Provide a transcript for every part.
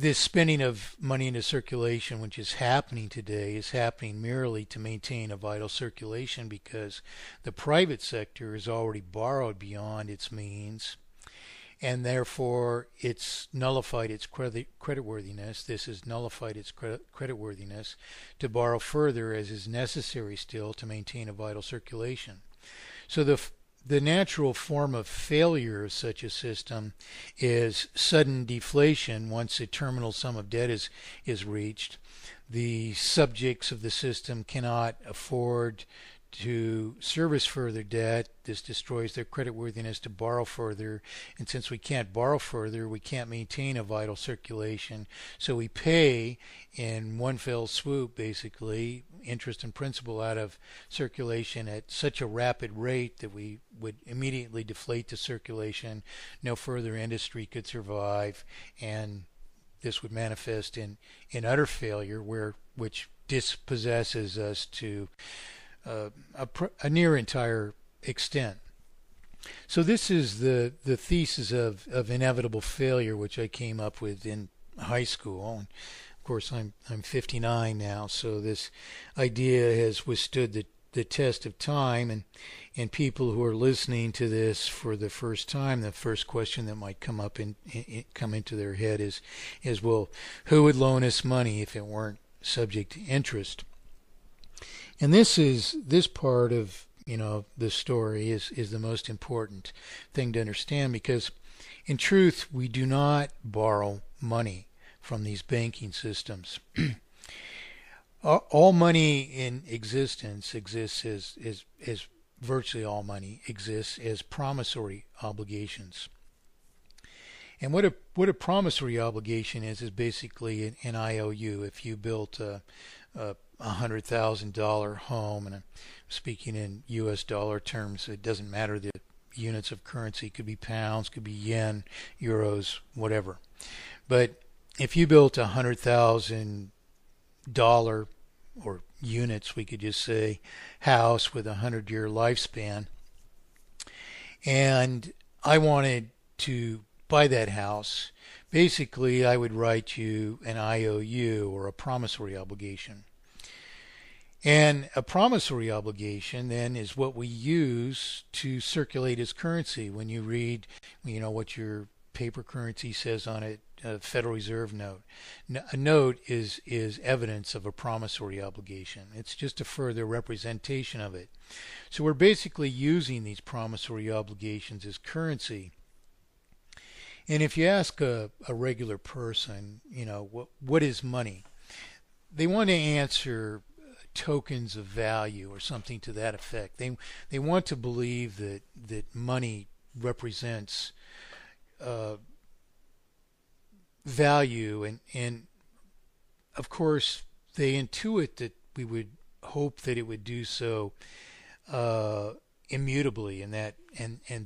this spending of money into circulation, which is happening today, is happening merely to maintain a vital circulation because the private sector has already borrowed beyond its means, and therefore it's nullified its creditworthiness. This has nullified its creditworthiness to borrow further as is necessary still to maintain a vital circulation. So the natural form of failure of such a system is sudden deflation once a terminal sum of debt is reached. The subjects of the system cannot afford to service further debt. This destroys their creditworthiness to borrow further. And since we can't borrow further, we can't maintain a vital circulation. So we pay in one fell swoop, basically, interest and principal out of circulation at such a rapid rate that we would immediately deflate the circulation. No further industry could survive, and this would manifest in utter failure, which dispossesses us to a near entire extent. So this is the thesis of inevitable failure, which I came up with in high school. And of course, I'm 59 now, so this idea has withstood the test of time. And people who are listening to this for the first time, the first question that might come up come into their head is, well, who would loan us money if it weren't subject to interest? And this part of the story is the most important thing to understand, because in truth we do not borrow money from these banking systems. All money in existence exists as virtually all money exists as promissory obligations. And what a promissory obligation is basically an IOU. If you built a $100,000 home, and I'm speaking in U.S. dollar terms, it doesn't matter the units of currency, could be pounds, could be yen, euros, whatever. But if you built $100,000 or units, we could just say, house with a 100-year lifespan, and I wanted to buy that house, basically I would write you an IOU, or a promissory obligation. And a promissory obligation then is what we use to circulate as currency. When you read, what your paper currency says on it, a Federal Reserve note. A note is evidence of a promissory obligation. It's just a further representation of it. So we're basically using these promissory obligations as currency. And if you ask a regular person, what is money? They want to answer tokens of value or something to that effect. They want to believe that money represents value, and of course they intuit that we would hope that it would do so immutably and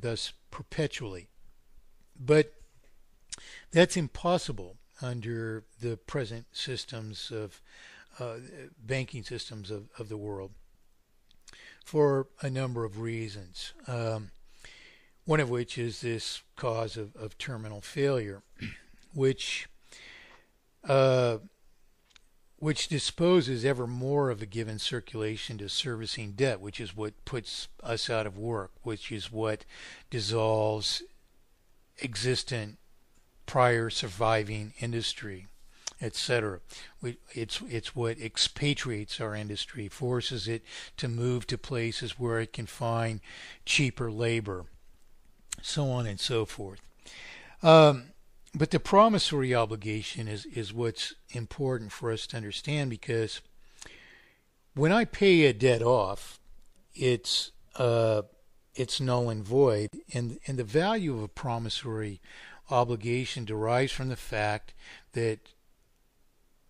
thus perpetually. But that's impossible under the present systems of banking systems of the world, for a number of reasons. One of which is this cause of terminal failure, which disposes ever more of a given circulation to servicing debt, which is what puts us out of work, which is what dissolves existent prior surviving industry, etc. It's what expatriates our industry, forces it to move to places where it can find cheaper labor, so on and so forth. But the promissory obligation is what's important for us to understand, because when I pay a debt off, it's null and void, and the value of a promissory obligation derives from the fact that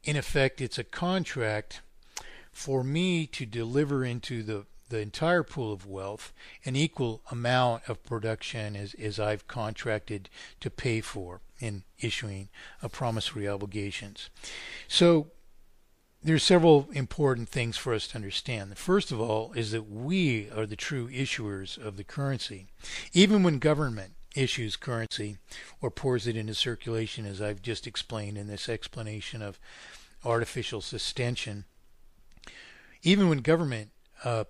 in effect it's a contract for me to deliver into the entire pool of wealth an equal amount of production as I've contracted to pay for in issuing a promissory obligations. So there's several important things for us to understand. The first of all is that we are the true issuers of the currency. Even when government issues currency or pours it into circulation, as I've just explained in this explanation of artificial sustention, even when government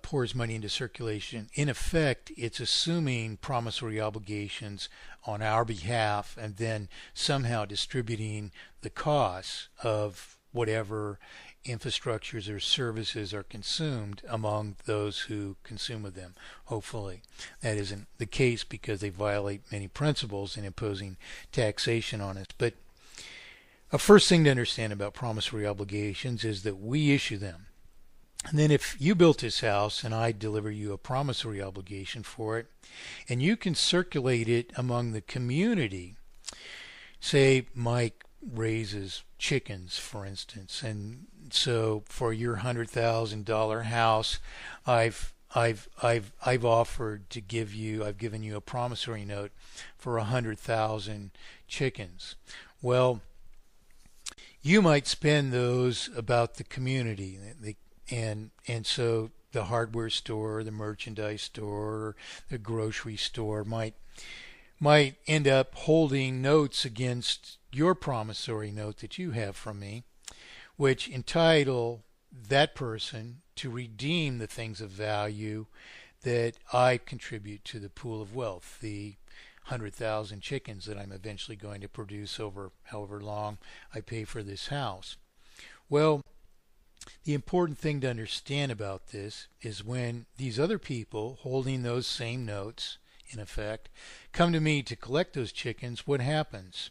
pours money into circulation, in effect, it's assuming promissory obligations on our behalf and then somehow distributing the costs of whatever infrastructures or services are consumed among those who consume with them. Hopefully, that isn't the case because they violate many principles in imposing taxation on us. But a first thing to understand about promissory obligations is that we issue them. And then if you built this house and I deliver you a promissory obligation for it, and you can circulate it among the community, say Mike raises chickens, for instance, and so for your $100,000 house, I've offered to give you, I've given you a promissory note for 100,000 chickens. Well, you might spend those about the community. And so the hardware store, the merchandise store, the grocery store might end up holding notes against your promissory note that you have from me, which entitle that person to redeem the things of value that I contribute to the pool of wealth, the 100,000 chickens that I'm eventually going to produce over however long I pay for this house. Well, the important thing to understand about this is when these other people holding those same notes, in effect, come to me to collect those chickens, what happens?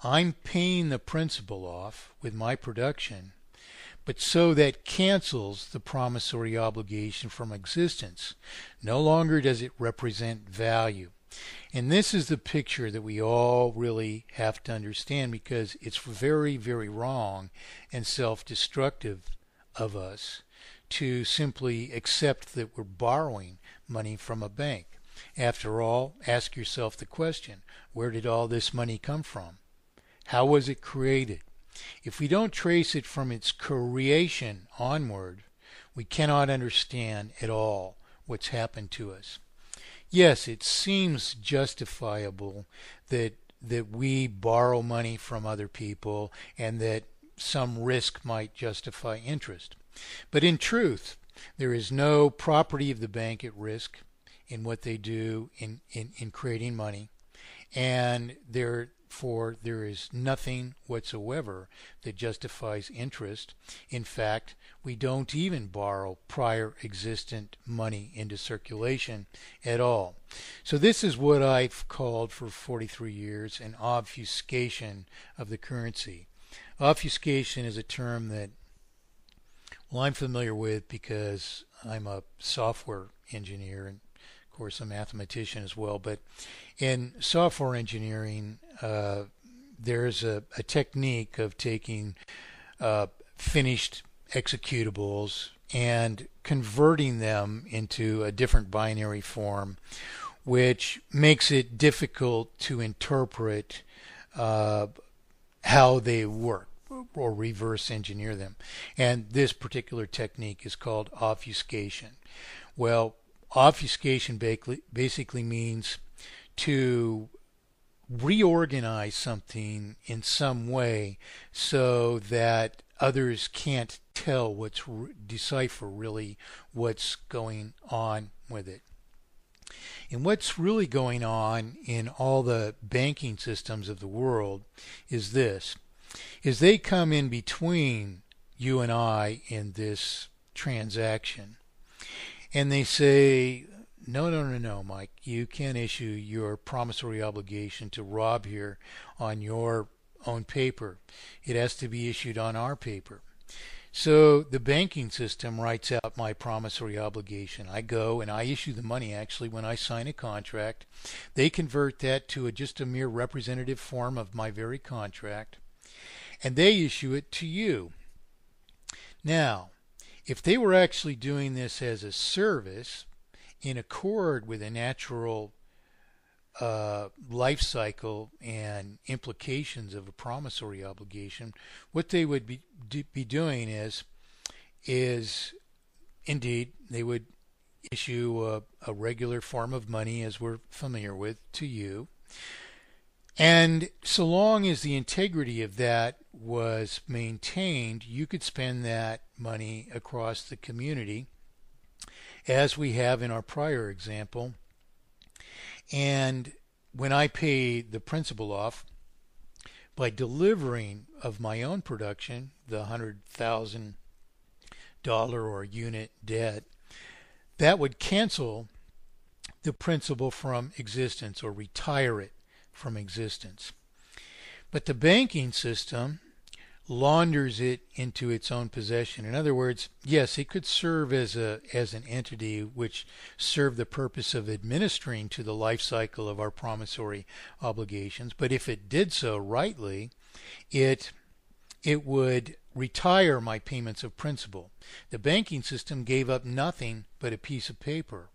I'm paying the principal off with my production, but so that cancels the promissory obligation from existence. No longer does it represent value. And this is the picture that we all really have to understand because it's very, very wrong and self-destructive of us to simply accept that we're borrowing money from a bank. After all, ask yourself the question, where did all this money come from? How was it created? If we don't trace it from its creation onward, we cannot understand at all what's happened to us. Yes, it seems justifiable that we borrow money from other people and that some risk might justify interest. But in truth, there is no property of the bank at risk in what they do in creating money, and therefore there is nothing whatsoever that justifies interest. In fact, we don't even borrow prior existent money into circulation at all. So this is what I've called for 43 years an obfuscation of the currency. Obfuscation is a term that, well, I'm familiar with because I'm a software engineer and, of course, a mathematician as well. But in software engineering, there's a technique of taking finished executables and converting them into a different binary form, which makes it difficult to interpret how they work or reverse engineer them. And this particular technique is called obfuscation. Well, obfuscation basically means to reorganize something in some way so that others can't tell decipher really what's going on with it. And what's really going on in all the banking systems of the world is this, is they come in between you and I in this transaction. And they say, no, Mike, you can't issue your promissory obligation to Rob here on your own paper. It has to be issued on our paper. So the banking system writes out my promissory obligation. I go and I issue the money actually when I sign a contract. They convert that to just a mere representative form of my very contract, and they issue it to you. Now, if they were actually doing this as a service in accord with a natural life cycle and implications of a promissory obligation, what they would be doing is indeed they would issue a regular form of money as we're familiar with to you, And so long as the integrity of that was maintained, you could spend that money across the community, as we have in our prior example. And when I pay the principal off by delivering of my own production, the $100,000 or unit debt, that would cancel the principal from existence or retire it from existence. But the banking system launders it into its own possession. In other words, yes, it could serve as an entity which served the purpose of administering to the life cycle of our promissory obligations, but if it did so rightly, it would retire my payments of principal. The banking system gave up nothing but a piece of paper.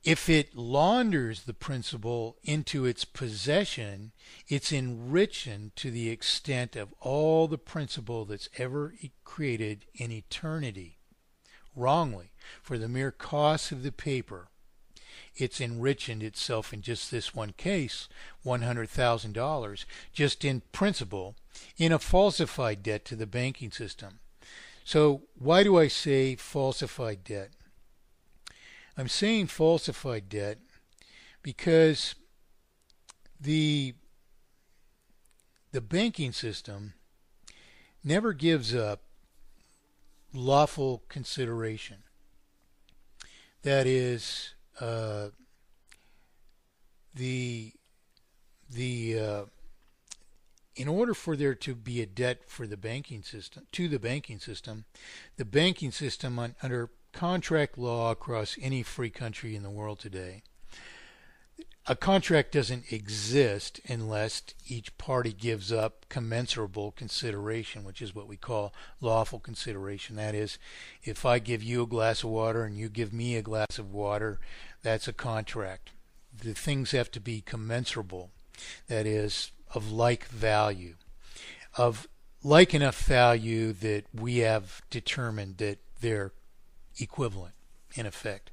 If it launders the principal into its possession, it's enriching to the extent of all the principal that's ever created in eternity. Wrongly, for the mere cost of the paper, it's enriching itself in just this one case, $100,000, just in principal, in a falsified debt to the banking system. So why do I say falsified debt? I'm saying falsified debt because the banking system never gives up lawful consideration. That is, in order for there to be a debt for the banking system, the banking system under contract law across any free country in the world today, a contract doesn't exist unless each party gives up commensurable consideration, which is what we call lawful consideration. That is, if I give you a glass of water and you give me a glass of water, that's a contract. The things have to be commensurable, that is, of like value, of like enough value that we have determined that they're equivalent in effect.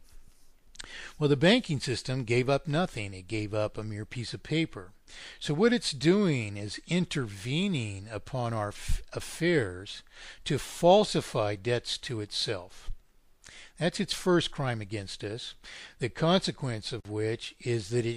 Well, the banking system gave up nothing. It gave up a mere piece of paper. So what it's doing is intervening upon our affairs to falsify debts to itself. That's its first crime against us, the consequence of which is that it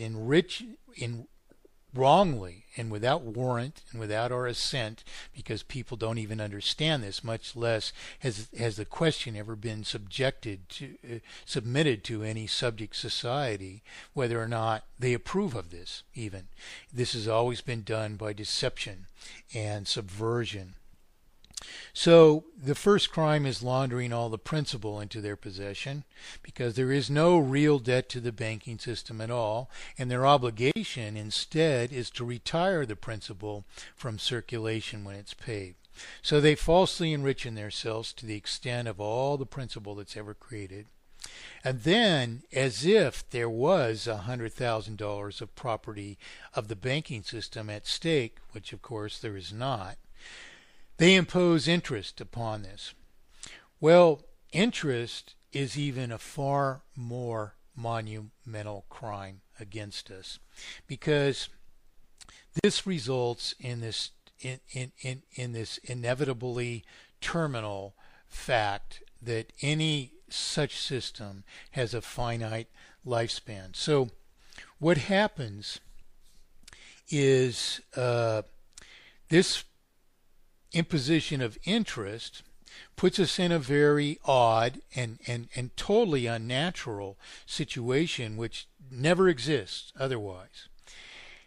wrongly and without warrant and without our assent, because people don't even understand this, much less has the question ever been submitted to any subject society, whether or not they approve of this even. This has always been done by deception and subversion. So the first crime is laundering all the principal into their possession, because there is no real debt to the banking system at all, and their obligation instead is to retire the principal from circulation when it's paid. So they falsely enrich themselves to the extent of all the principal that's ever created. And then, as if there was $100,000 of property of the banking system at stake, which of course there is not, they impose interest upon this. Well, interest is even a far more monumental crime against us, because this results in this this inevitably terminal fact that any such system has a finite lifespan. So what happens is this imposition of interest puts us in a very odd and totally unnatural situation which never exists otherwise.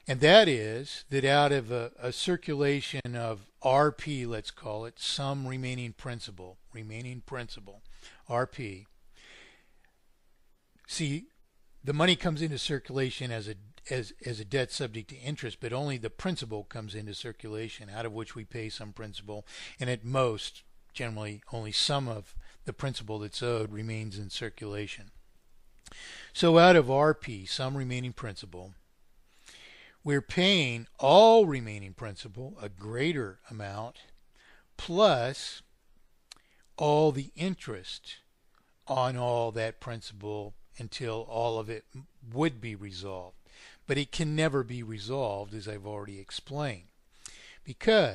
And that is that out of a circulation of RP, let's call it, some remaining principal, RP. See, the money comes into circulation as a debt subject to interest, but only the principal comes into circulation, out of which we pay some principal, and at most, generally, only some of the principal that's owed remains in circulation. So out of RP, some remaining principal, we're paying all remaining principal, a greater amount, plus all the interest on all that principal until all of it would be resolved. but it can never be resolved, as I've already explained, because